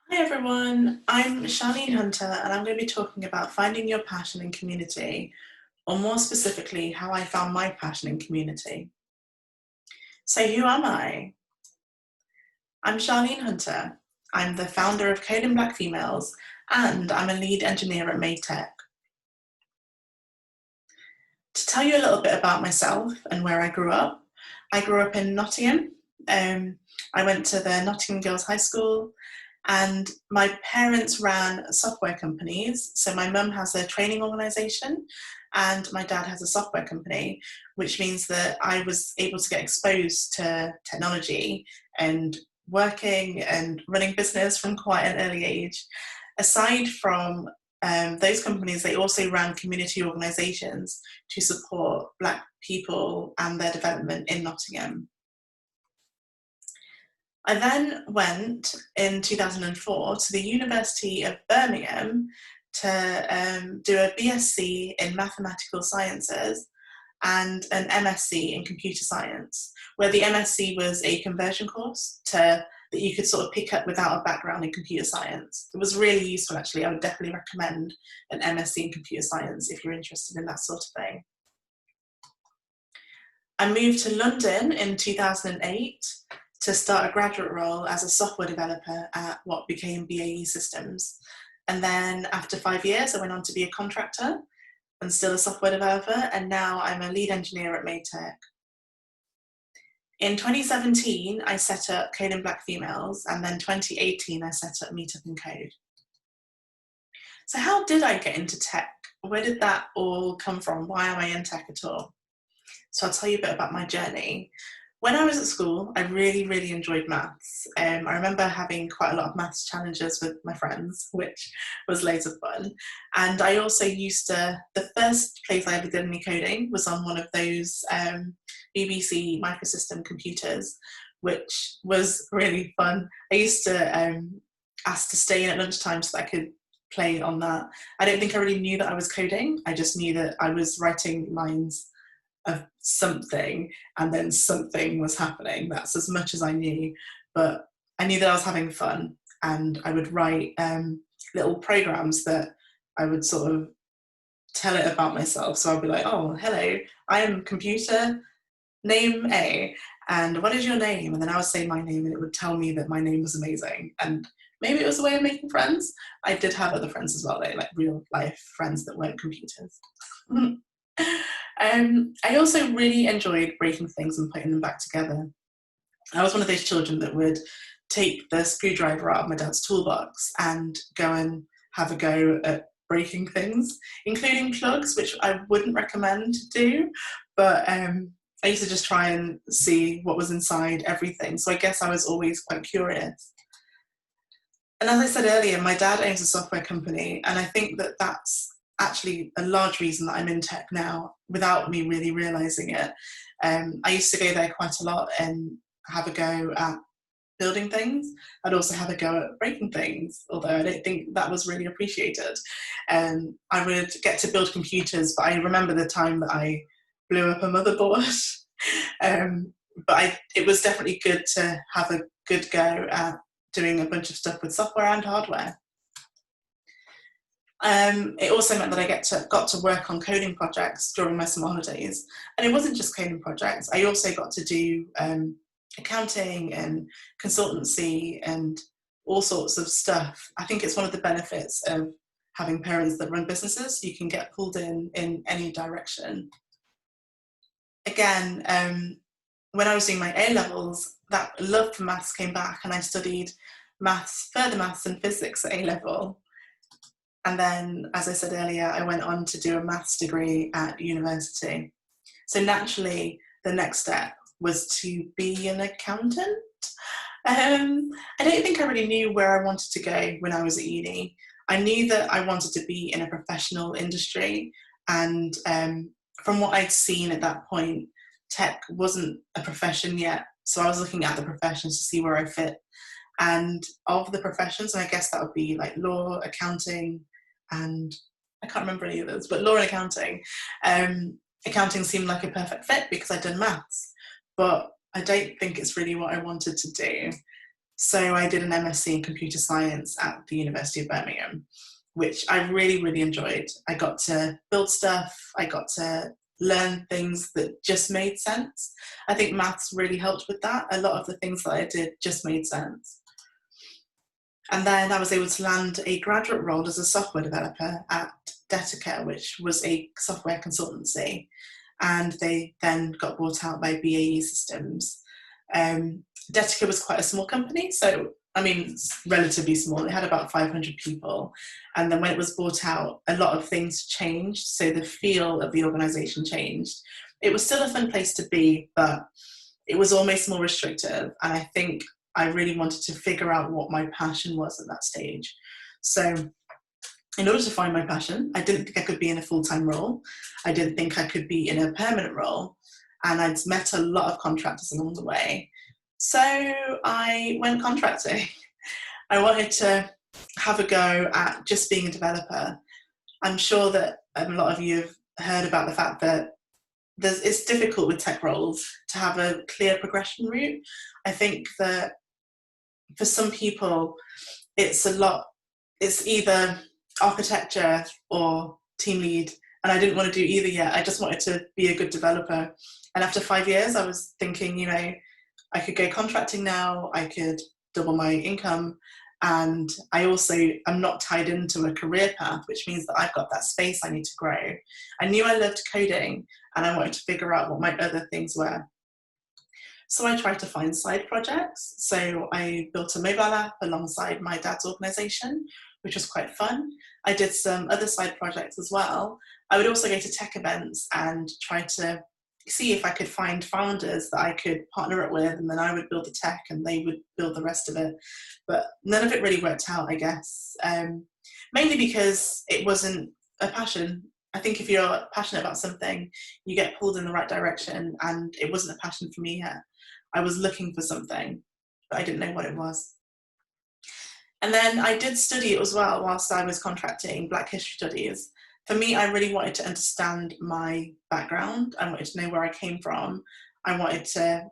Hi everyone, I'm Charlene Hunter and I'm going to be talking about finding your passion in community, or more specifically, how I found my passion in community. So who am I? I'm Charlene Hunter. I'm the founder of Code in Black Females and I'm a lead engineer at Tech. To tell you a little bit about myself and where I grew up in Nottingham. I went to the Nottingham Girls High School and my parents ran software companies. So my mum has a training organisation and my dad has a software company, which means that I was able to get exposed to technology and working and running business from quite an early age. Aside from those companies, they also ran community organisations to support Black people and their development in Nottingham. I then went in 2004 to the University of Birmingham to do a BSc in Mathematical Sciences and an MSc in Computer Science, where the MSc was a conversion course that you could sort of pick up without a background in computer science. It was really useful, actually. I would definitely recommend an MSc in Computer Science if you're interested in that sort of thing. I moved to London in 2008 to start a graduate role as a software developer at what became BAE Systems. And then after 5 years, I went on to be a contractor and still a software developer. And now I'm a lead engineer at Tech. In 2017, I set up Code in Black Females. And then 2018, I set up Meetup and Code. So how did I get into tech? Where did that all come from? Why am I in tech at all? So I'll tell you a bit about my journey. When I was at school, I really enjoyed maths. I remember having quite a lot of maths challenges with my friends, which was loads of fun. And I also the first place I ever did any coding was on one of those BBC microsystem computers, which was really fun. I used to ask to stay in at lunchtime so that I could play on that. I don't think I really knew that I was coding. I just knew that I was writing lines of something and then something was happening. That's as much as I knew, but I knew that I was having fun and I would write little programs that I would sort of tell it about myself. So I'd be like, oh, hello, I am computer, name A, and what is your name? And then I would say my name and it would tell me that my name was amazing. And maybe it was a way of making friends. I did have other friends as well, though, like real life friends that weren't computers. I also really enjoyed breaking things and putting them back together. I was one of those children that would take the screwdriver out of my dad's toolbox and go and have a go at breaking things, including plugs, which I wouldn't recommend to do, but I used to just try and see what was inside everything. So I guess I was always quite curious. And as I said earlier, my dad owns a software company, and I think that that's actually a large reason that I'm in tech now without me really realising it. I used to go there quite a lot and have a go at building things. I'd also have a go at breaking things, although I don't think that was really appreciated. I would get to build computers, but I remember the time that I blew up a motherboard. But it was definitely good to have a good go at doing a bunch of stuff with software and hardware. It also meant that I got to work on coding projects during my summer holidays. And it wasn't just coding projects. I also got to do accounting and consultancy and all sorts of stuff. I think it's one of the benefits of having parents that run businesses. You can get pulled in any direction. Again, when I was doing my A-levels, that love for maths came back and I studied further maths and physics at A-level. And then, as I said earlier, I went on to do a maths degree at university. So naturally, the next step was to be an accountant. I don't think I really knew where I wanted to go when I was at uni. I knew that I wanted to be in a professional industry. And from what I'd seen at that point, tech wasn't a profession yet. So I was looking at the professions to see where I fit. And of the professions, and I guess that would be like law, accounting, and I can't remember any others, but law and accounting. Accounting seemed like a perfect fit because I'd done maths, but I don't think it's really what I wanted to do. So I did an MSc in computer science at the University of Birmingham, which I really, really enjoyed. I got to build stuff, I got to learn things that just made sense. I think maths really helped with that. A lot of the things that I did just made sense. And then I was able to land a graduate role as a software developer at Detica, which was a software consultancy. And they then got bought out by BAE Systems. Detica was quite a small company, so I mean, it's relatively small. It had about 500 people. And then when it was bought out, a lot of things changed. So the feel of the organization changed. It was still a fun place to be, but it was almost more restrictive. And I think I really wanted to figure out what my passion was at that stage. So in order to find my passion, I didn't think I could be in a full-time role. I didn't think I could be in a permanent role. And I'd met a lot of contractors along the way. So I went contracting. I wanted to have a go at just being a developer. I'm sure that a lot of you have heard about the fact that it's difficult with tech roles to have a clear progression route. I think that for some people, it's either architecture or team lead, and I didn't want to do either yet. I just wanted to be a good developer. And after 5 years, I was thinking, I could go contracting now, I could double my income, and I also am not tied into a career path, which means that I've got that space I need to grow. I knew I loved coding, and I wanted to figure out what my other things were. So I tried to find side projects. So I built a mobile app alongside my dad's organisation, which was quite fun. I did some other side projects as well. I would also go to tech events and try to see if I could find founders that I could partner up with, and then I would build the tech and they would build the rest of it. But none of it really worked out, I guess, mainly because it wasn't a passion. I think if you're passionate about something, you get pulled in the right direction, and it wasn't a passion for me yet. I was looking for something, but I didn't know what it was. And then I did study it as well whilst I was contracting Black History Studies. For me, I really wanted to understand my background. I wanted to know where I came from. I wanted to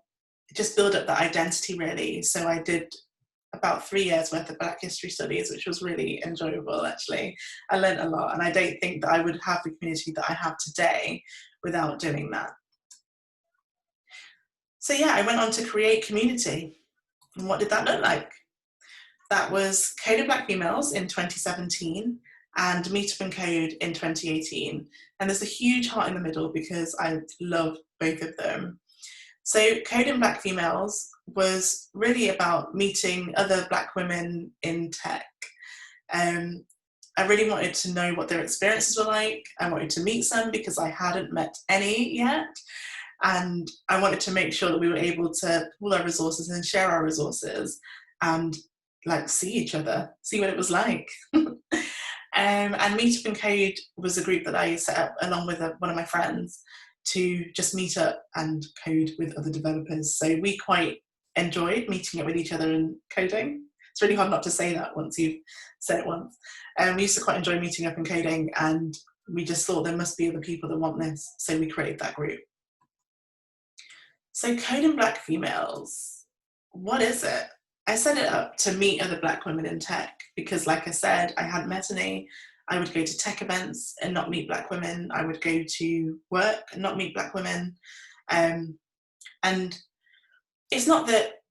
just build up that identity, really. So I did about 3 years worth of Black History Studies, which was really enjoyable, actually. I learned a lot, and I don't think that I would have the community that I have today without doing that. So yeah, I went on to create community. And what did that look like? That was Code Black Females in 2017 and Meetup and Code in 2018. And there's a huge heart in the middle because I love both of them. So Code Black Females was really about meeting other Black women in tech. I really wanted to know what their experiences were like. I wanted to meet some because I hadn't met any yet. And I wanted to make sure that we were able to pool our resources and share our resources and see each other, see what it was like. And Meetup and Code was a group that I set up along with one of my friends to just meet up and code with other developers. So we quite enjoyed meeting up with each other and coding. It's really hard not to say that once you've said it once. We used to quite enjoy meeting up and coding, and we just thought there must be other people that want this. So we created that group. So Code Black Females, what is it? I set it up to meet other Black women in tech because, like I said, I hadn't met any. I would go to tech events and not meet Black women. I would go to work and not meet Black women. And it's not that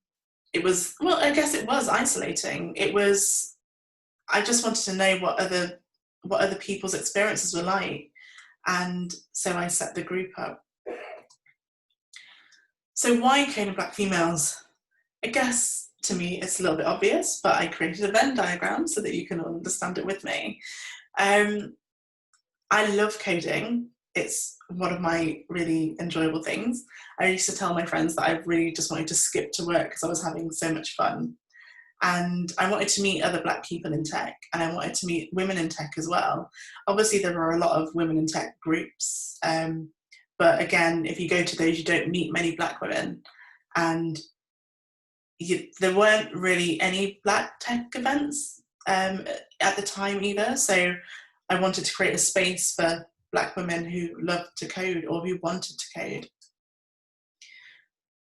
it was, well, I guess it was isolating. I just wanted to know what other people's experiences were like. And so I set the group up. So why Code Black Females? I guess to me it's a little bit obvious, but I created a Venn diagram so that you can understand it with me. I love coding. It's one of my really enjoyable things. I used to tell my friends that I really just wanted to skip to work because I was having so much fun. And I wanted to meet other Black people in tech, and I wanted to meet women in tech as well. Obviously, there are a lot of women in tech groups, but again, if you go to those, you don't meet many Black women. And there weren't really any Black tech events at the time either. So I wanted to create a space for Black women who loved to code or who wanted to code.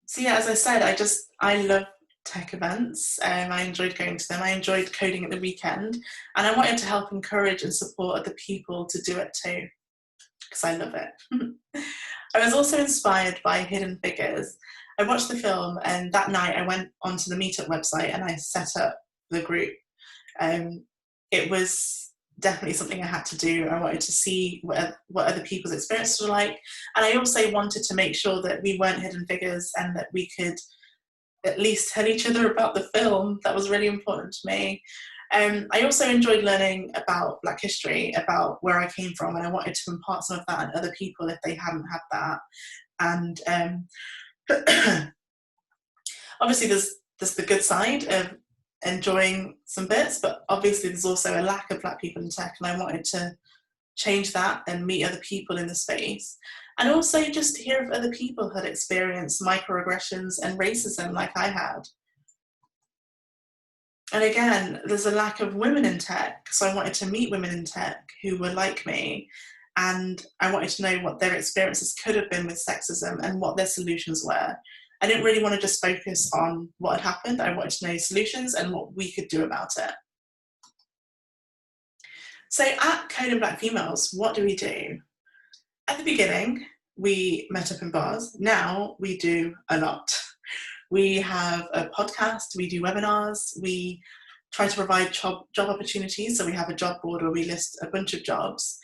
So yeah, as I said, I love tech events. I enjoyed going to them. I enjoyed coding at the weekend, and I wanted to help encourage and support other people to do it too, because I love it. I was also inspired by Hidden Figures. I watched the film, and that night I went onto the Meetup website and I set up the group. It was definitely something I had to do. I wanted to see what other people's experiences were like, and I also wanted to make sure that we weren't hidden figures and that we could at least tell each other about the film. That was really important to me. I also enjoyed learning about Black history, about where I came from, and I wanted to impart some of that on other people if they hadn't had that. And obviously there's the good side of enjoying some bits, but obviously there's also a lack of Black people in tech, and I wanted to change that and meet other people in the space, and also just to hear if other people had experienced microaggressions and racism like I had. And again, there's a lack of women in tech, so I wanted to meet women in tech who were like me, and I wanted to know what their experiences could have been with sexism and what their solutions were. I didn't really want to just focus on what had happened. I wanted to know solutions and what we could do about it. So at Code and Black Females, what do we do? At the beginning, we met up in bars. Now we do a lot. We have a podcast, we do webinars, we try to provide job opportunities. So we have a job board where we list a bunch of jobs.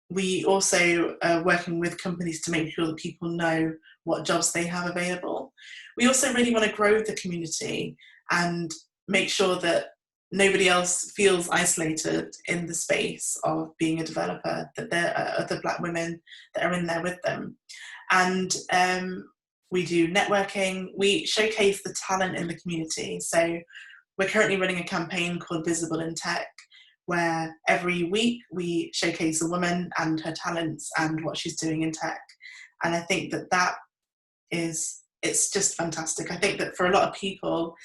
We also are working with companies to make sure that people know what jobs they have available. We also really want to grow the community and make sure that nobody else feels isolated in the space of being a developer, that there are other Black women that are in there with them. And we do networking. We showcase the talent in the community. So we're currently running a campaign called Visible in Tech, where every week we showcase a woman and her talents and what she's doing in tech. And I think it's just fantastic. I think that for a lot of people,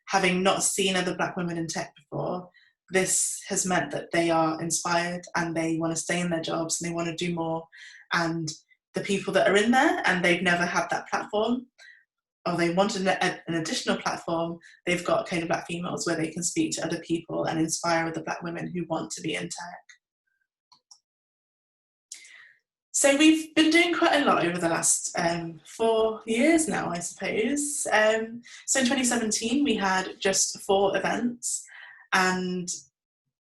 having not seen other Black women in tech before, this has meant that they are inspired and they want to stay in their jobs and they want to do more. And the people that are in there and they've never had that platform, or they want an additional platform, they've got Code and Black Females where they can speak to other people and inspire other Black women who want to be in tech. So we've been doing quite a lot over the last 4 years now, I suppose. So in 2017, we had just 4 events, and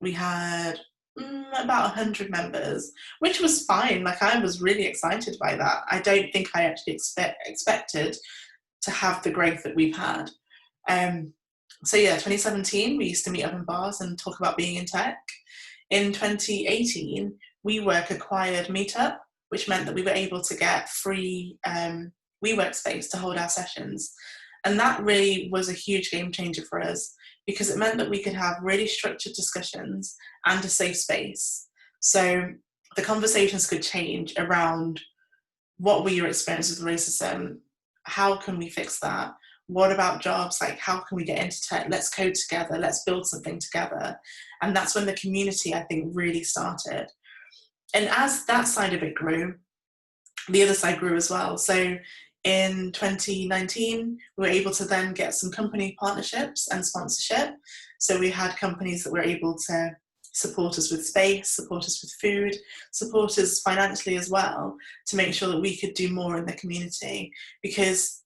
we had about 100 members, which was fine. Like, I was really excited by that. I don't think I actually expected to have the growth that we've had. So yeah, 2017, we used to meet up in bars and talk about being in tech. In 2018, WeWork acquired Meetup, which meant that we were able to get free WeWork space to hold our sessions. And that really was a huge game changer for us, because it meant that we could have really structured discussions and a safe space. So the conversations could change around what were your experiences with racism? How can we fix that? What about jobs? Like, how can we get into tech? Let's code together. Let's build something together. And that's when the community, I think, really started. And as that side of it grew, the other side grew as well. So in 2019, we were able to then get some company partnerships and sponsorship. So we had companies that were able to support us with space, support us with food, support us financially as well, to make sure that we could do more in the community. Because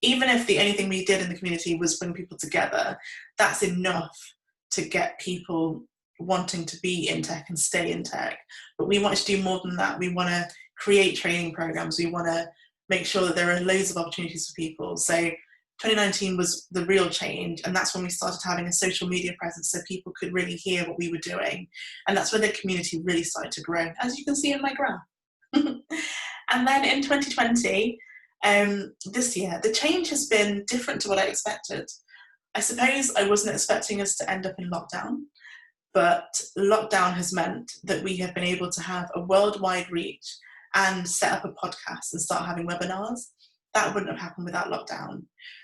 even if the only thing we did in the community was bring people together, that's enough to get people wanting to be in tech and stay in tech. But we want to do more than that. We want to create training programs. We want to make sure that there are loads of opportunities for people. So 2019 was the real change, and that's when we started having a social media presence so people could really hear what we were doing. And that's when the community really started to grow, as you can see in my graph. And then in 2020, this year, the change has been different to what I expected. I suppose I wasn't expecting us to end up in lockdown, but lockdown has meant that we have been able to have a worldwide reach and set up a podcast and start having webinars. That wouldn't have happened without lockdown.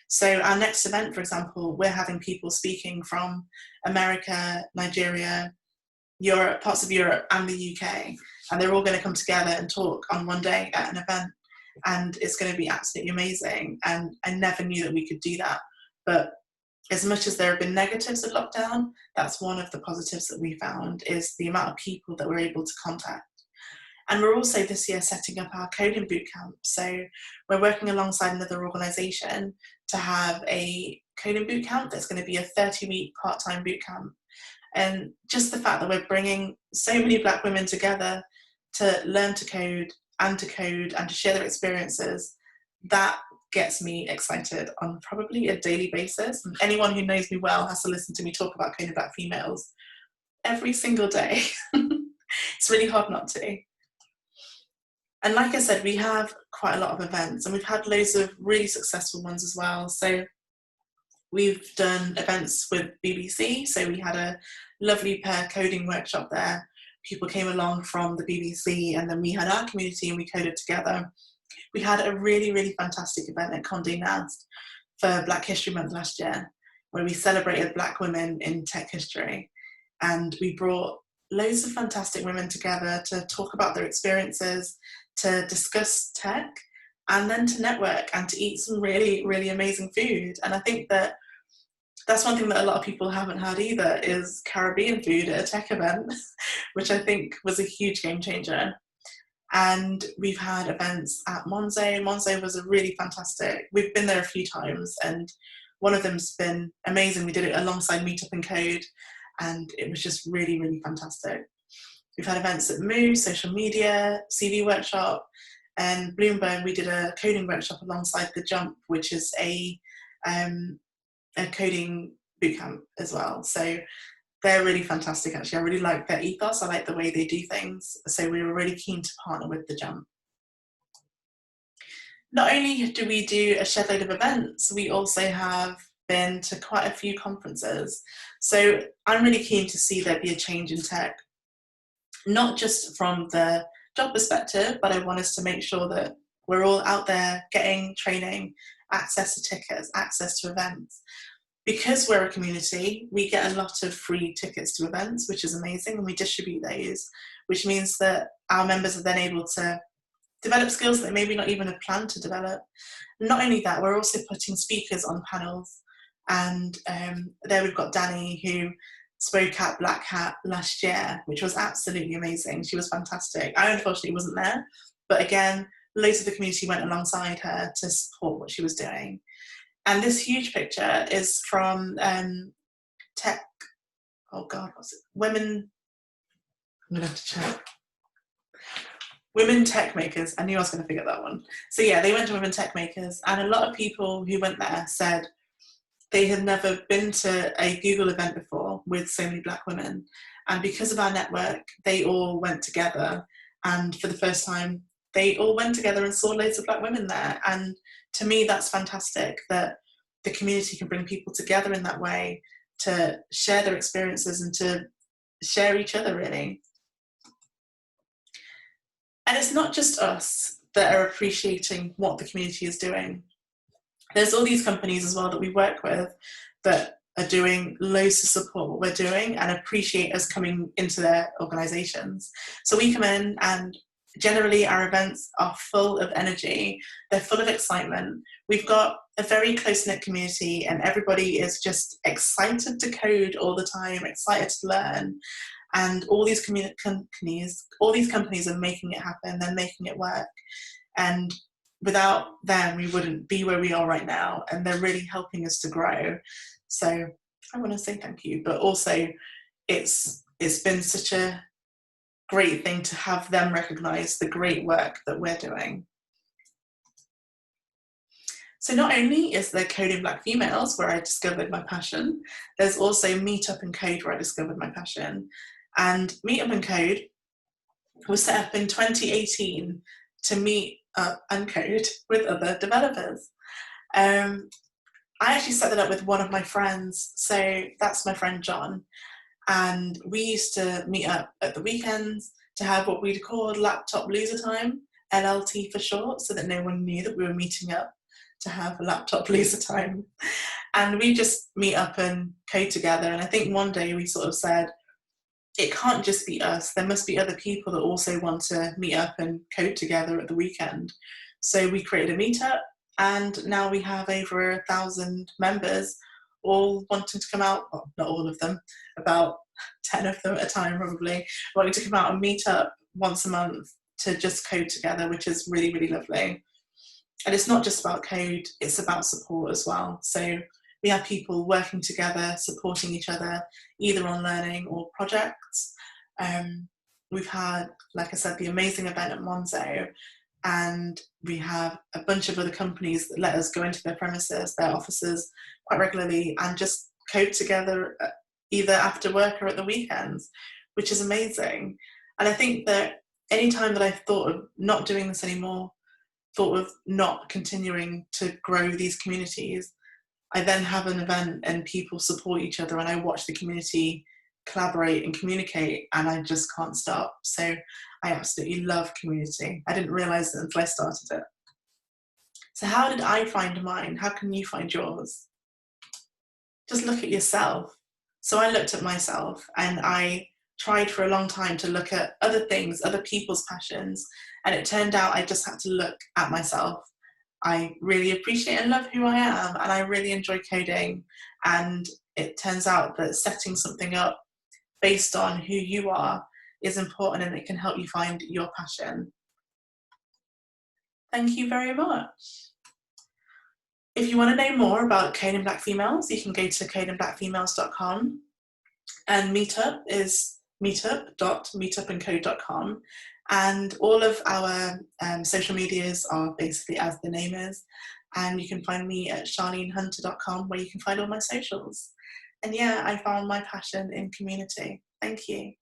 So our next event, for example, we're having people speaking from America, Nigeria, Europe, parts of Europe and the UK, and they're all going to come together and talk on one day at an event, and it's going to be absolutely amazing. And I never knew that we could do that But as much as there have been negatives of lockdown, that's one of the positives that we found, is the amount of people that we're able to contact. And we're also this year setting up our coding bootcamp. So we're working alongside another organisation to have a coding bootcamp that's going to be a 30-week part-time bootcamp. And just the fact that we're bringing so many Black women together to learn to code and to share their experiences, that gets me excited on probably a daily basis. And anyone who knows me well has to listen to me talk about coding Black females every single day. It's really hard not to. And like I said, we have quite a lot of events, and we've had loads of really successful ones as well. So we've done events with BBC. So we had a lovely pair coding workshop there. People came along from the BBC, and then we had our community and we coded together. We had a really, really fantastic event at Condé Nast for Black History Month last year, where we celebrated Black women in tech history. And we brought loads of fantastic women together to talk about their experiences, to discuss tech, and then to network and to eat some really, really amazing food. And I think that that's one thing that a lot of people haven't had either, is Caribbean food at a tech event, which I think was a huge game changer. And we've had events at Monzo. Monzo was a really fantastic, we've been there a few times, and one of them's been amazing. We did it alongside Meetup and Code, and it was just really, really fantastic. We've had events at Move, social media, CV workshop, and Bloomberg. We did a coding workshop alongside The Jump, which is a coding bootcamp as well. So they're really fantastic, actually. I really like their ethos. I like the way they do things. So we were really keen to partner with The Jump. Not only do we do a shed load of events, we also have been to quite a few conferences. So I'm really keen to see there be a change in tech, not just from the job perspective, but I want us to make sure that we're all out there getting training, access to tickets, access to events. Because we're a community, we get a lot of free tickets to events, which is amazing, and we distribute those, which means that our members are then able to develop skills that they maybe not even have planned to develop. Not only that, we're also putting speakers on panels, and there we've got Danny, who spoke at Black Hat last year, which was absolutely amazing. She was fantastic. I unfortunately wasn't there, but again, loads of the community went alongside her to support what she was doing. And this huge picture is from tech, oh God, what's it? Women, I'm gonna have to check. Women Tech Makers. I knew I was gonna forget that one. So yeah, they went to Women Tech Makers, and a lot of people who went there said they had never been to a Google event before with so many Black women. And because of our network, they all went together. And for the first time, they all went together and saw loads of Black women there. And to me, that's fantastic, that the community can bring people together in that way to share their experiences and to share each other, really. And it's not just us that are appreciating what the community is doing. There's all these companies as well that we work with that are doing loads to support what we're doing and appreciate us coming into their organisations. So we come in, and generally our events are full of energy, they're full of excitement. We've got a very close-knit community, and everybody is just excited to code all the time, excited to learn. And all these companies are making it happen, they're making it work. And without them, we wouldn't be where we are right now, and they're really helping us to grow. So I want to say thank you, but also it's been such a great thing to have them recognise the great work that we're doing. So not only is there Coding Black Females, where I discovered my passion, there's also Meetup and Code, where I discovered my passion. And Meetup and Code was set up in 2018 to meet up and code with other developers. I actually set that up with one of my friends, so that's my friend John, and we used to meet up at the weekends to have what we'd call laptop loser time, LLT for short, so that no one knew that we were meeting up to have a laptop loser time. And we just meet up and code together. And I think one day we sort of said, it can't just be us, there must be other people that also want to meet up and code together at the weekend. So we created a meetup, And now we have over 1,000 members, all wanting to come out, well, not all of them, about 10 of them at a time probably, wanting to come out and meet up once a month to just code together, which is really, really lovely. And it's not just about code, it's about support as well. So we have people working together, supporting each other, either on learning or projects. We've had, like I said, the amazing event at Monzo, and we have a bunch of other companies that let us go into their premises, their offices, quite regularly and just code together either after work or at the weekends, which is amazing. And I think that any time that I've thought of not doing this anymore, thought of not continuing to grow these communities, I then have an event and people support each other and I watch the community collaborate and communicate and I just can't stop. So I absolutely love community. I didn't realise it until I started it. So how did I find mine? How can you find yours? Just look at yourself. So I looked at myself and I tried for a long time to look at other things, other people's passions, and it turned out I just had to look at myself. I really appreciate and love who I am, and I really enjoy coding, and it turns out that setting something up based on who you are is important and it can help you find your passion. Thank you very much. If you want to know more about Code in Black Females, you can go to codeinblackfemales.com, and Meetup is meetup.meetupandcode.com, and all of our social medias are basically as the name is, and you can find me at charlenehunter.com where you can find all my socials. And yeah, I found my passion in community. Thank you.